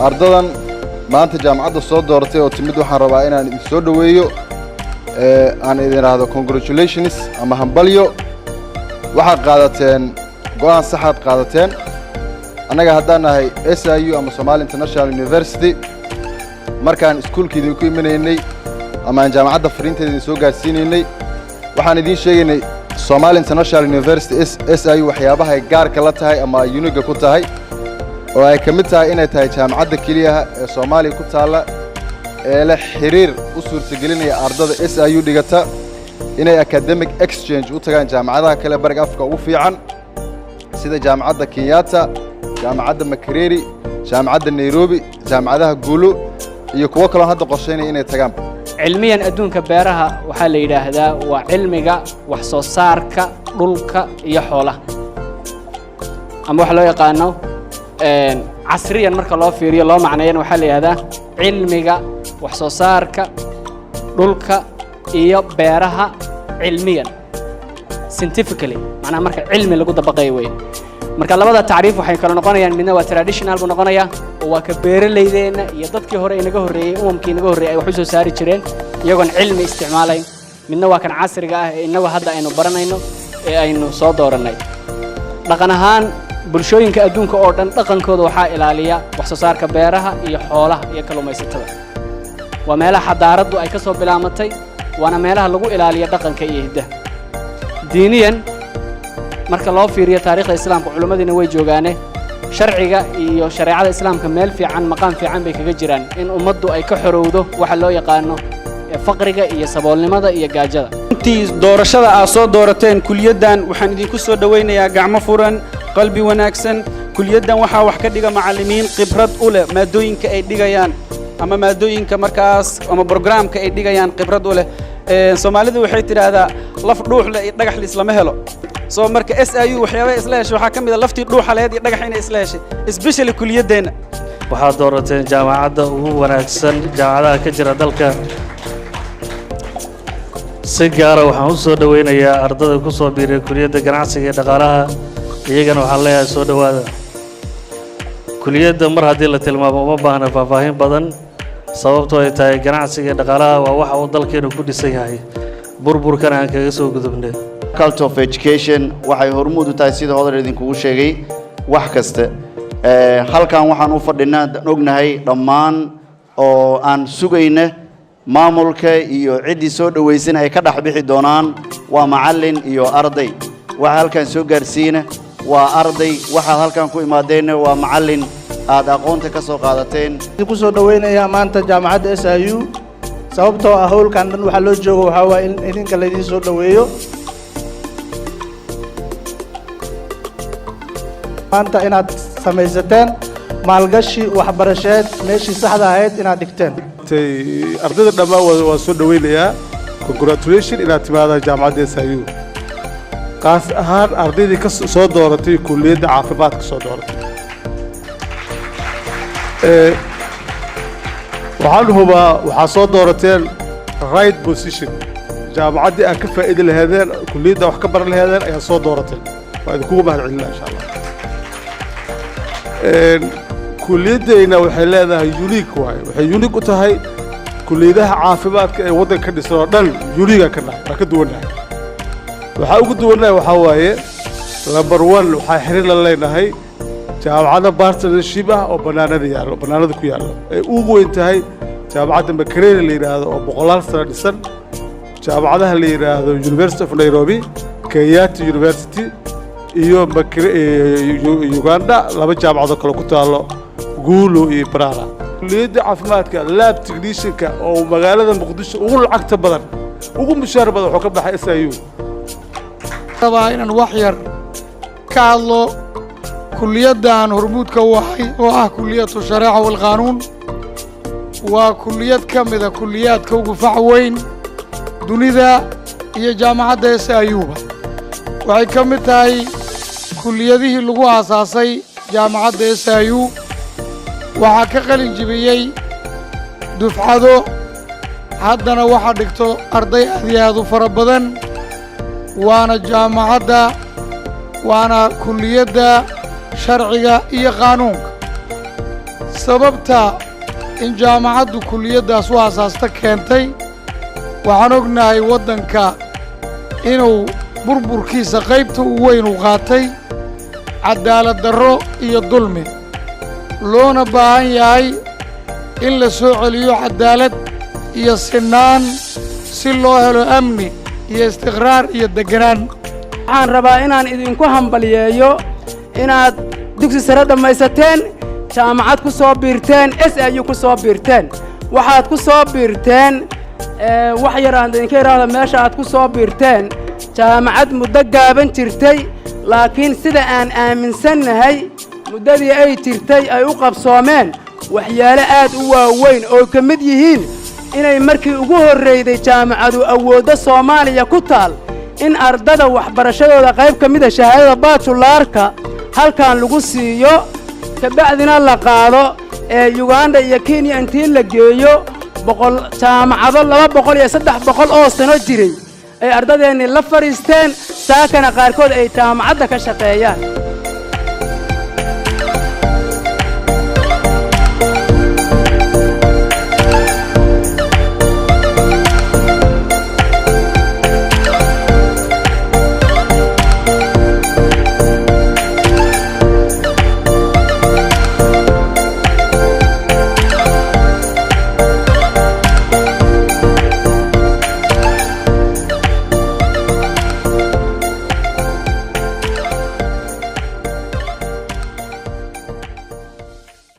أرضاً ما أنت جامعة الصوت دورتي وتمد وحربا إن الصوت ويو أنا إذا هذا congratulations أما همبليو واحد قادتين قوان صحة قادتين أنا قاعدنا هاي SIU أما Somali International University مركان سكول كذا يكون من إني أما جامعة دفرين تدين سوق السين إني وحنا دين شيء إني Somali International University SIU وحيابها جار كلتها هاي أما يونيك كلتها هاي وهي كمتها إنها تاي جامعة كليها Somali كتالا له حرير أسر سجلني أرض SIU دقتها إنها academic exchange وتكان جامعة كلا برج أفكا وفي عن سيدا جامعة كينياتا جامعة مكريري جامعة نيروبي جامعة جولو يكوا كلهم هذا قصيني إنها تجمع علميا أدون كبيرها وحال يراهدا وعلمك وحصارك رولك يحوله أما وحلا يقانو عصريا مركا الله فيري الله معنيا وحال هذا علمك وحصارك رولك يبيرها علميا scientifically معناها مركا علمي اللي قد بقي وين marka labada taariif waxay kala noqonayaan midna waa traditional buu noqonayaa oo waa ka beeraleydeenna iyo dadkii hore inaga horeeyay umamkii inaga horeeyay ay wax soo saari jireen iyagoon cilmi isticmaalayn midna waa kan casriga ah ee inagu hadda aynu baranayno ee aynu soo dooranay dhaqan ahaan bulshooyinka adduunka oo dhan dhaqankooda waxa ilaaliya wax soo saarka beeraha iyo xoolaha iyo kalluumaysatada waa meelaha xadaaradu ay ka soo bilaamatay waana meelaha lagu ilaaliyo dhaqanka iyo hiddaha diiniyan marka loo fiiriyo taariikhda islaamka culimadina way joogaane sharciga iyo shariicada islaamka meel fiican maqaan fiican bay kaga jiraan in ummaddu ay ka xorowdo waxa loo yaqaano faqriga iyo saboolnimada iyo gaajada intii doorashada aad soo doorateen kuliyadan waxaan idinku soo dhaweynayaa gacmo furan qalbi wanaagsan kuliyadan waxa wax ka dhiga macallimiin khibrad u leh maadooyinka ay dhigayaan ama maadooyinka markaas ama barnaamijka ay dhigayaan khibrad u leh Soomaalidu waxay tiraahdaa laf dhuux leh iyo dhagax islama helo soo marka SIU waxyaabo isla hesho waxa kamid ah laftii dhuuxa leed iyo dhagaxina isla heshay especially kuliyadeena waxa doorateen jaamacadda ugu wanaagsan jaamacadaha ka jira dalka si gaar ah waxaan u soo dhaweynayaa ardayda ku soo biiray kuliyadda ganacsiga iyo dhaqaalaha iyagana waxaan leeyahay soo dhawaada kuliyadda mar haddii la tilmaamo uma baahna faahfaahin badan sababtoo ay tahay ganacsiga iyo dhaqaalaha waa waxa uu dalkeenu ku dhisan yahay burburkan aan kaga soo gudubnay Culture of Education waxay hormuud u tahay sida hore idinkugu sheegay wax kasta halkan waxaan u fadhinaa ognahay dhammaan oo aan sugayna maamulka iyo cidii soo dhaweysan ay ka dhaxbixi doonaan waa macallin iyo arday waxa halkan soo gaarsiina waa arday waxa halkan ku imaadeen waa macallin aad aqoonta ka soo qaadateen ku soo dhaweynaya maanta jaamacadda SIU sababtoo ah howlkan dhan waxa loo joogo waxa waa in idinka la idin soo dhaweeyo maanta inaad samaysateen maalgashi waxbarasheed meeshii saxda ahayd inaad dhigteen ardayda dhammaan waa soo dhaweynayaa congratulations inaad timaada jaamacadda SIU qaas ahaan ardaydii ka soo dooratay kulliyadda caafimaadka soo dooratay waxaan hubaa waxaa soo doorateen right position jaamacaddii aad ka faa'iidi lahaydeen kulliyadda wax ka baran lahaydeen ayaa soo doorateen waa idinkugu mahadcelinaa insha allah kulliyaddeena waxay leedahay unique waaye waxay unique u tahay kulliyadaha caafimaadka ee waddanka ka dhisan oo dhan unique ka nahay waa ka duwannahay waxaa ugu duwannahay waxaa waaye number 1 waxaa xiriir la leenahay jaamacadda partnership ah oo bannaanada ku yaallo ay ugu weyn tahay jaamacadda Makerere la yiraahdo oo 100 sano dhisan jaamacadaha la yiraahdo University of Nairobi Kenyatta University iyo Uganda laba jaamacado kale ku taalo Gulu iyo Barara kulliyadda caafimaadka lab technician-ka oo magaalada Muqdisho ugu lacagta badan ugu mushaar badan wuxuu ka baxay SIU rabaa inaan wax yar ka hadlo kulliyaddan hormuudka waxay oo ah kulliyadda shariica wal qaanuun waa kulliyad ka mida kulliyaadka ugu fac weyn dunida iyo jaamacadda SIU-ba waxay ka mid tahay kulliyadihii lagu aasaasay jaamacadda SIU waxaa ka qalin jibiyey dufcado haddana waxaa dhigto arday aad iyo aad u fara badan waana jaamacadda waana kulliyadda sharciga iyo qaanuunka sababta in jaamacaddu kulliyaddaas u aasaasta keentay waxaan ognahay waddanka inuu burburkiisa qaybta u weyn u qaatay cadaalad darro iyo dulmi loona baahan yahay in la soo celiyo cadaalad iyo sinaan si loo helo amni iyo istiqraar iyo degganaan waxaan rabaa inaan idinku hambaliyeeyo inaad dugsi sare dhammaysateen jaamacad ku soo biirteen SIU ku soo biirteen waxaad ku soo biirteen wax yar aan idinka iraahdo meesha aad ku soo biirteen jaamacad muddo gaaban jirtay laakiin sida aan aaminsannahay muddadii ay jirtay ay u qabsoomeen waxyaalo aad u waaweyn oo ka mid yihiin inay markii ugu horreyday jaamacadu awoodda Soomaaliya ku taal in ardada waxbarashadooda qayb ka mid ah shahaadada bachelorka halkan lagu siiyo kabacdina la qaado Uganda iyo Kenya intii la geeyo jaamacado 200 iyo 300 oo sano jiray ay ardadeeni la fariisteen saakana qaarkood ay jaamacadda ka shaqeeyaan